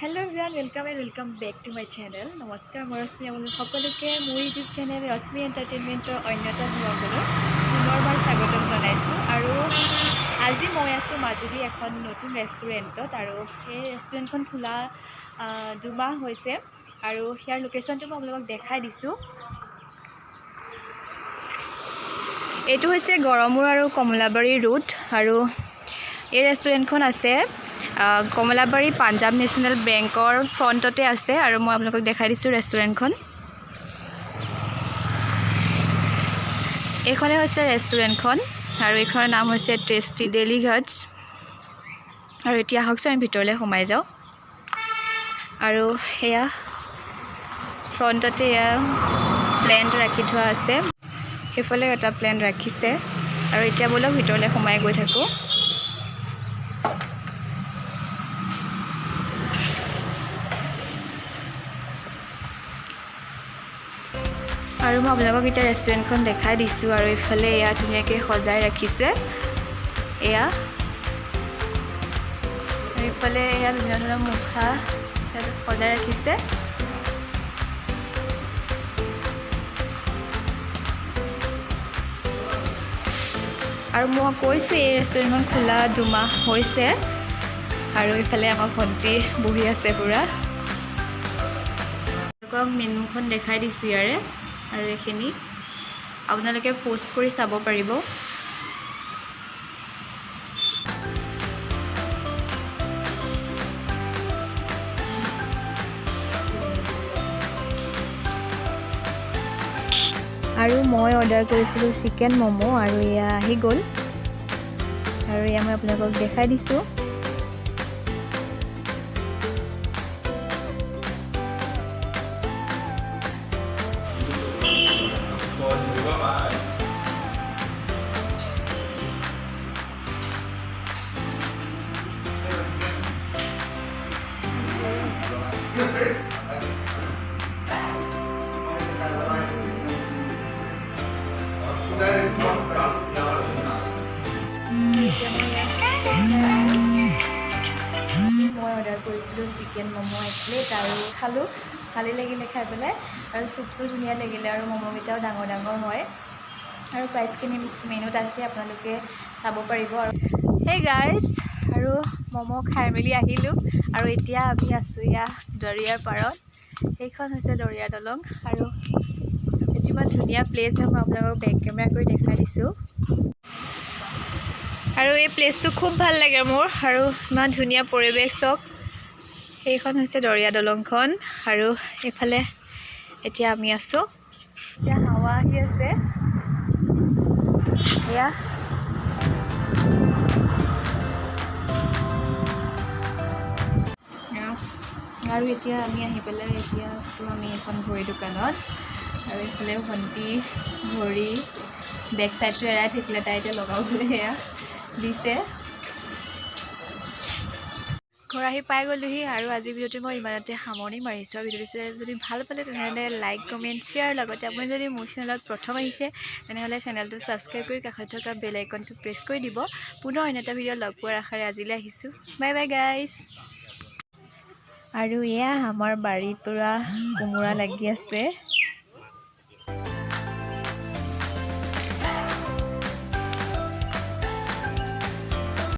Hello everyone, welcome and welcome back to my channel. Namaskar, মই ৰশ্মি আপোনালোক সকলোকে মোৰ ইউটিউব চেনেল ৰশ্মি এণ্টাৰটেইনমেণ্টৰ অন্যতম ব্লগলৈ পুনৰবাৰ স্বাগতম জনাইছোঁ। আৰু আজি মই আছোঁ মাজুলী এখন নতুন ৰেষ্টুৰেণ্টত আৰু এই ৰেষ্টুৰেণ্টখন খোলা 2 মাহ হৈছে আৰু ইয়াৰ লোকেশ্যনটো মই আপোনালোকক দেখাই দিছোঁ। এইটো হৈছে গড়মূৰ আৰু কমলাবাৰী ৰোড আৰু এই ৰেষ্টুৰেণ্টখন আছে কমলাবাৰী পাঞ্জাব নেশ্যনেল বেংকৰ ফ্ৰণ্টতে আছে আৰু মই আপোনালোকক দেখাই দিছোঁ ৰেষ্টুৰেণ্টখন। এইখনে হৈছে ৰেষ্টুৰেণ্টখন আৰু এইখনৰ নাম হৈছে টেষ্টি ডেলিঘাটছ। আৰু এতিয়া আহকচোন আমি ভিতৰলৈ সোমাই যাওঁ। আৰু এয়া ফ্ৰণ্টতে এয়া প্লেণ্ট ৰাখি থোৱা আছে, সেইফালে এটা প্লেণ্ট ৰাখিছে আৰু এতিয়া বলক ভিতৰলৈ সোমাই গৈ থাকোঁ। আৰু মই আপোনালোকক এতিয়া ৰেষ্টুৰেণ্টখন দেখাই দিছোঁ আৰু এইফালে এয়া ধুনীয়াকৈ সজাই ৰাখিছে এয়া, আৰু এইফালে এয়া বিভিন্ন ধৰণৰ মুখা সজাই ৰাখিছে। আৰু মই কৈছোঁ এই ৰেষ্টুৰেণ্টখন খোলা 2 মাহ হৈছে আৰু এইফালে আমাৰ ভণ্টি বহি আছে পূৰা। আপোনালোকক মেনুখন দেখাই দিছোঁ ইয়াৰে, আৰু এইখিনি আপোনালোকে পোষ্ট কৰি চাব পাৰিব। আৰু মই অৰ্ডাৰ কৰিছিলোঁ চিকেন ম'ম' আৰু এয়া আহি গ'ল আৰু এয়া মই আপোনালোকক দেখাই দিছোঁ। মই অৰ্ডাৰ কৰিছিলোঁ চিকেন ম'ম' 1 প্লেট আৰু খালোঁ, ভালেই লাগিলে খাই পেলাই আৰু চুপটো ধুনীয়া লাগিলে আৰু ম'ম'কেইটাও ডাঙৰ ডাঙৰ হয় আৰু প্ৰাইচখিনি মেনুত আছে, আপোনালোকে চাব পাৰিব। আৰু হেই গাইজ, আৰু ম'ম' খাই মেলি আহিলোঁ আৰু এতিয়া আমি আছোঁ ইয়াত দৰিয়াৰ পাৰত। সেইখন হৈছে দৰিয়া দলং আৰু এইটো ইমান ধুনীয়া প্লেচ হয়, মই আপোনালোকক বেক কেমেৰা কৰি দেখাই দিছোঁ। আৰু এই প্লেচটো খুব ভাল লাগে মোৰ আৰু ইমান ধুনীয়া পৰিৱেশ চাওক। সেইখন হৈছে দৰিয়া দলংখন আৰু এইফালে এতিয়া আমি আছোঁ, এতিয়া হাৱা আহি আছে এয়া। আৰু এতিয়া আমি আহি পেলাই এতিয়া আছোঁ আমি এখন ঘড়ী দোকানত আৰু এইফালে ভণ্টি ঘড়ী বেক চাইডটো এৰাই থাকিলে, তাই এতিয়া লগাবলৈ সেয়া দিছে। ঘৰ আহি পাই গ'লোহি আৰু আজিৰ ভিডিঅ'টো মই ইমানতে সামৰণি মাৰিছোঁ। আৰু ভিডিঅ'টো যদি ভাল পালে তেনেহ'লে লাইক কমেণ্ট শ্বেয়াৰ, লগতে আপুনি যদি মোৰ চেনেলত প্ৰথম আহিছে তেনেহ'লে চেনেলটো ছাবস্ক্ৰাইব কৰি কাষত থকা বেল আইকনটো প্ৰেছ কৰি দিব। পুনৰ অন্য এটা ভিডিঅ' লগ পোৱাৰ আশাৰে আজিলৈ আহিছোঁ। Bye bye guys. আৰু এয়া আমাৰ বাৰীত পূৰা কোমোৰা লাগি আছে।